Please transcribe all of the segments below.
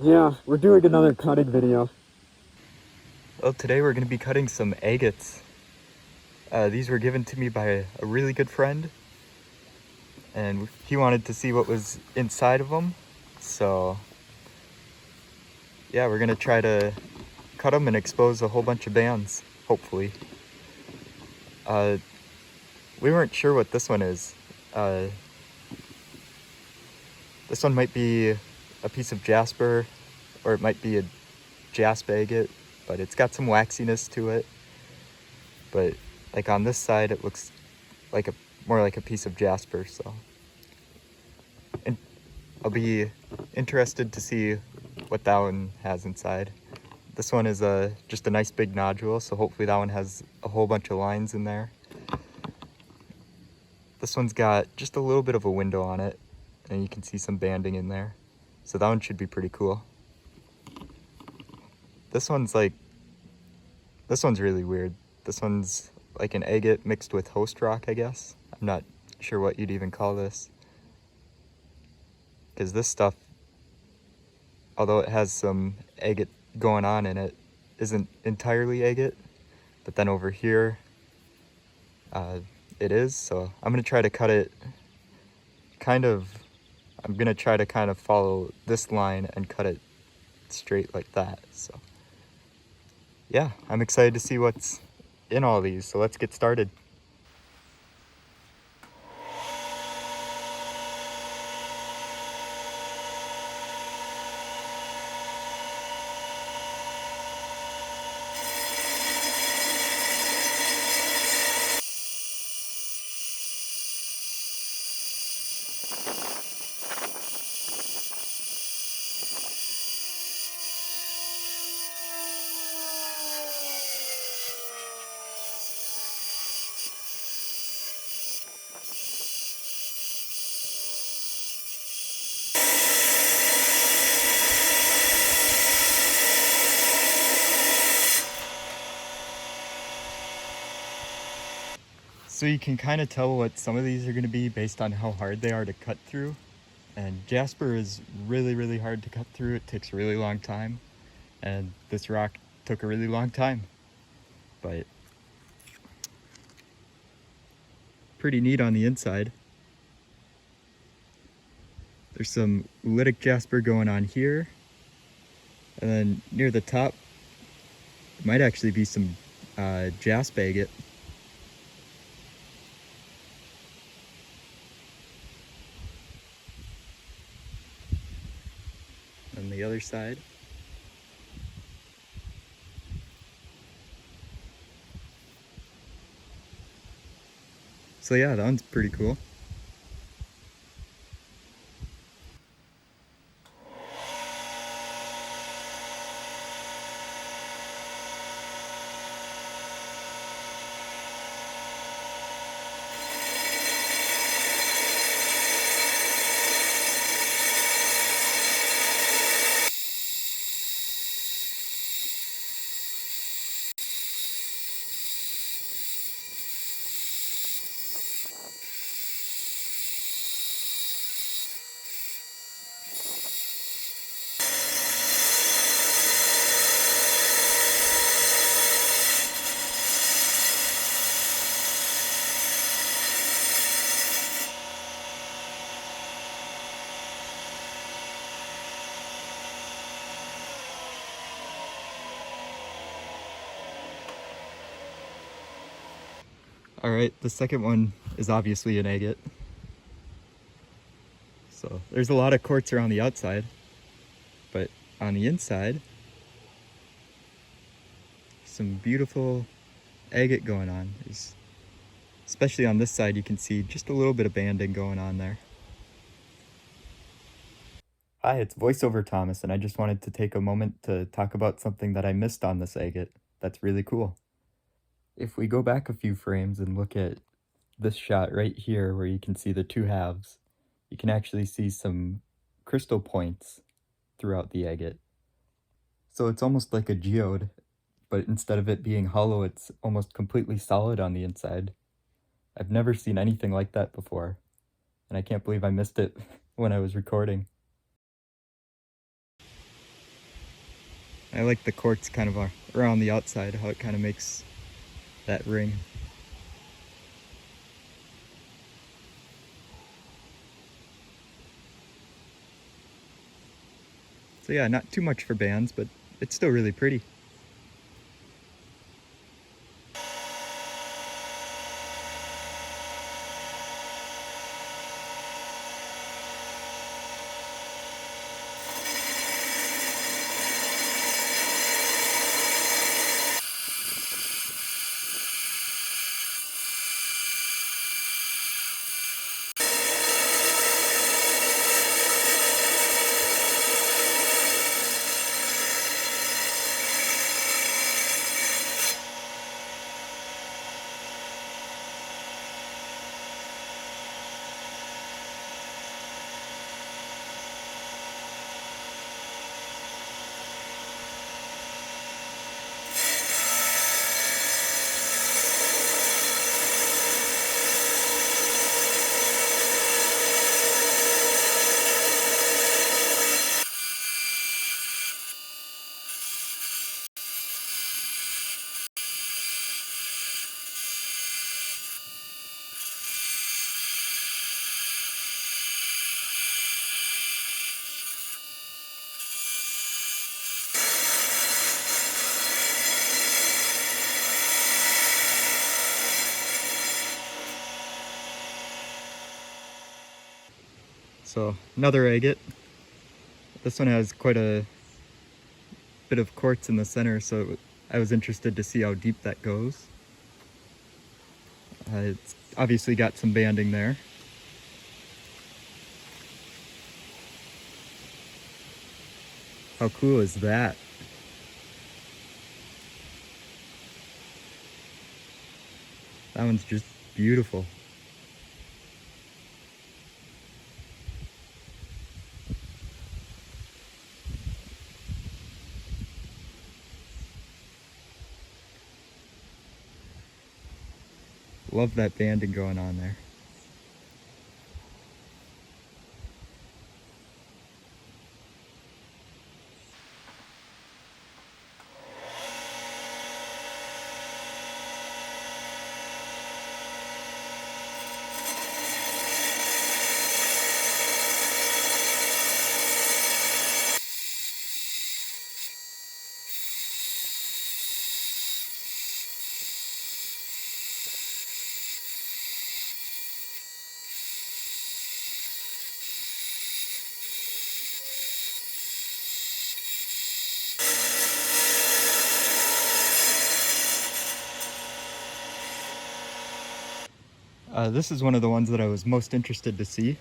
Yeah, we're doing another cutting video. Well, today we're going to be cutting some agates. These were given to me by a really good friend, and he wanted to see what was inside of them. So, yeah, we're going to try to cut them and expose a whole bunch of bands, hopefully. We weren't sure what this one is. Uh, this one might be a piece of jasper, or it might be a jasp agate, but it's got some waxiness to it. But like on this side, it looks like more like a piece of jasper, so. And I'll be interested to see what that one has inside. This one is just a nice big nodule, so hopefully that one has a whole bunch of lines in there. This one's got just a little bit of a window on it, and you can see some banding in there. So that one should be pretty cool. This one's really weird. This one's like an agate mixed with host rock, I guess. I'm not sure what you'd even call this. Because this stuff, although it has some agate going on in it, isn't entirely agate. But then over here, it is. So I'm gonna try to cut it I'm gonna try to kind of follow this line and cut it straight like that. So yeah, I'm excited to see what's in all these. So let's get started. So you can kind of tell what some of these are going to be based on how hard they are to cut through. And jasper is really, really hard to cut through. It takes a really long time. And this rock took a really long time. But pretty neat on the inside. There's some oolitic jasper going on here. And then near the top, might actually be some jasp agate. On the other side. So yeah, that one's pretty cool. All right, the second one is obviously an agate. So there's a lot of quartz around the outside, but on the inside, some beautiful agate going on. Especially on this side, you can see just a little bit of banding going on there. Hi, it's VoiceOver Thomas, and I just wanted to take a moment to talk about something that I missed on this agate that's really cool. If we go back a few frames and look at this shot right here where you can see the two halves, you can actually see some crystal points throughout the agate. So it's almost like a geode, but instead of it being hollow, it's almost completely solid on the inside. I've never seen anything like that before, and I can't believe I missed it when I was recording. I like the quartz kind of around the outside, how it kind of makes that ring. So yeah, not too much for bands, but it's still really pretty. So another agate. This one has quite a bit of quartz in the center, so I was interested to see how deep that goes. It's obviously got some banding there. How cool is that? That one's just beautiful. Love that banding going on there. This is one of the ones that I was most interested to see,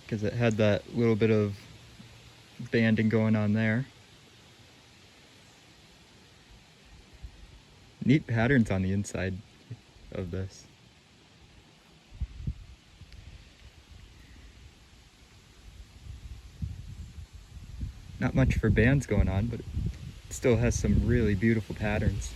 because it had that little bit of banding going on there. Neat patterns on the inside of this. Not much for bands going on, but it still has some really beautiful patterns.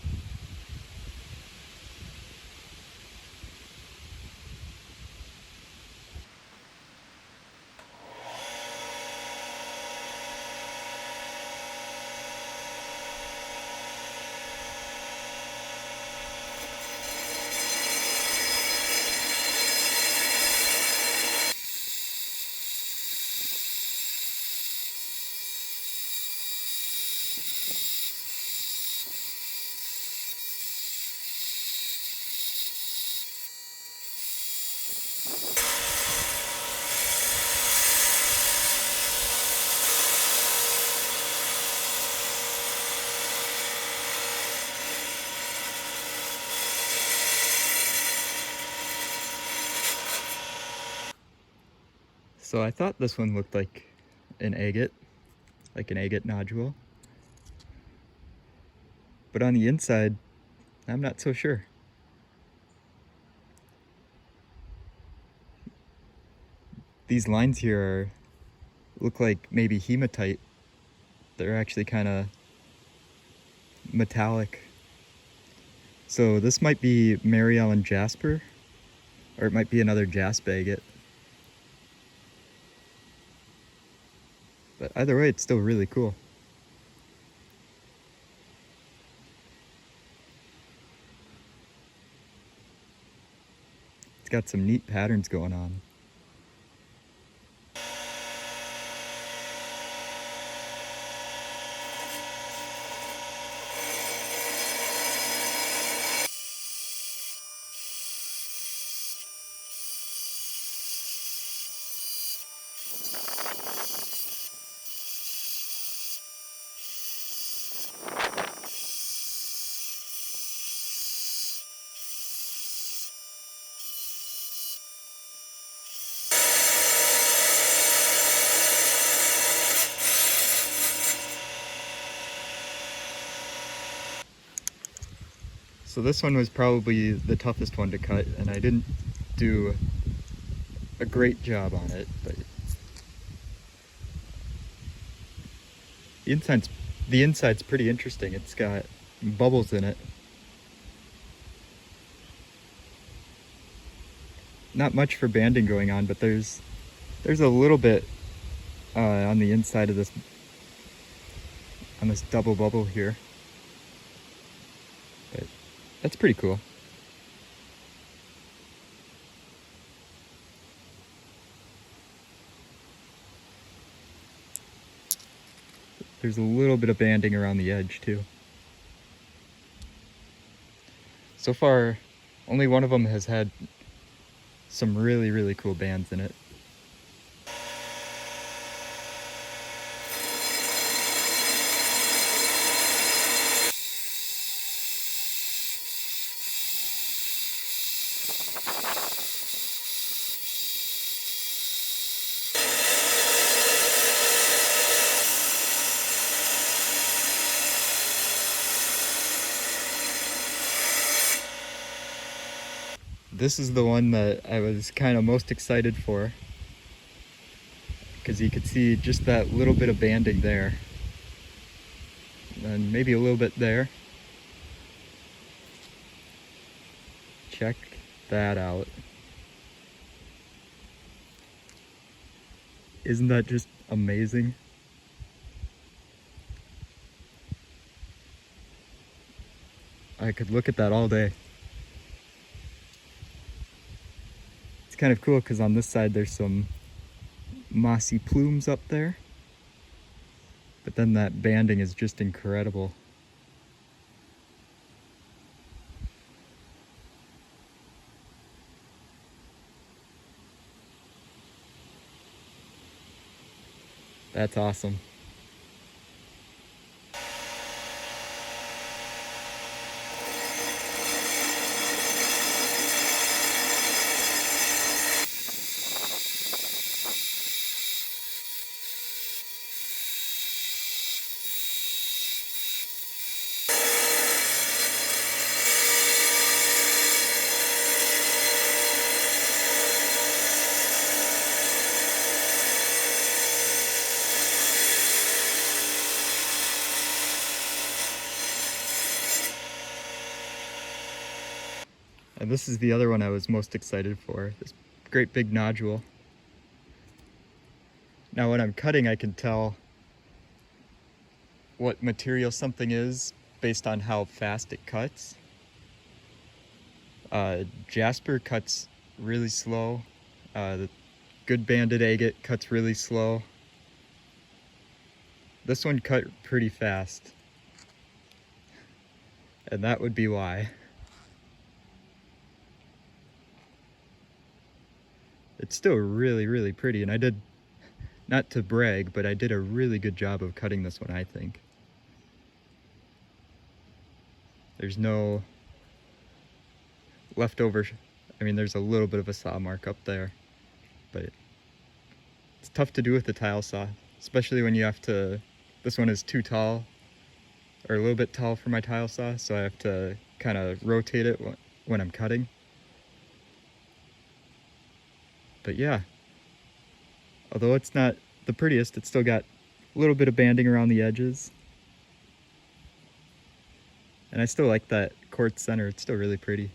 So I thought this one looked like an agate nodule. But on the inside, I'm not so sure. These lines here look like maybe hematite. They're actually kind of metallic. So this might be Mary Ellen jasper, or it might be another jasp agate. But either way, it's still really cool. It's got some neat patterns going on. So this one was probably the toughest one to cut, and I didn't do a great job on it, but the inside's pretty interesting. It's got bubbles in it. Not much for banding going on, but there's a little bit on the inside of this double bubble here. But that's pretty cool. There's a little bit of banding around the edge too. So far, only one of them has had some really, really cool bands in it. This is the one that I was kind of most excited for, because you could see just that little bit of banding there, and maybe a little bit there. Check that out. Isn't that just amazing? I could look at that all day. It's kind of cool because on this side there's some mossy plumes up there, but then that banding is just incredible. That's awesome. And this is the other one I was most excited for, this great big nodule. Now when I'm cutting, I can tell what material something is based on how fast it cuts. Jasper cuts really slow. The good banded agate cuts really slow. This one cut pretty fast, and that would be why. It's still really, really pretty, and I did, not to brag, but I did a really good job of cutting this one, I think. There's no leftover, I mean, there's a little bit of a saw mark up there, but it's tough to do with the tile saw, especially when you have to, this one is too tall, or a little bit tall for my tile saw, so I have to kind of rotate it when I'm cutting. But yeah, although it's not the prettiest, it's still got a little bit of banding around the edges. And I still like that quartz center, it's still really pretty.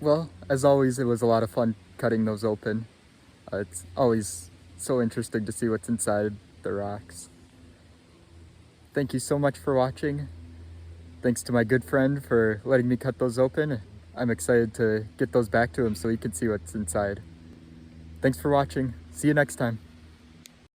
Well, as always, it was a lot of fun cutting those open. It's always so interesting to see what's inside the rocks. Thank you so much for watching. Thanks to my good friend for letting me cut those open. I'm excited to get those back to him so he can see what's inside. Thanks for watching. See you next time.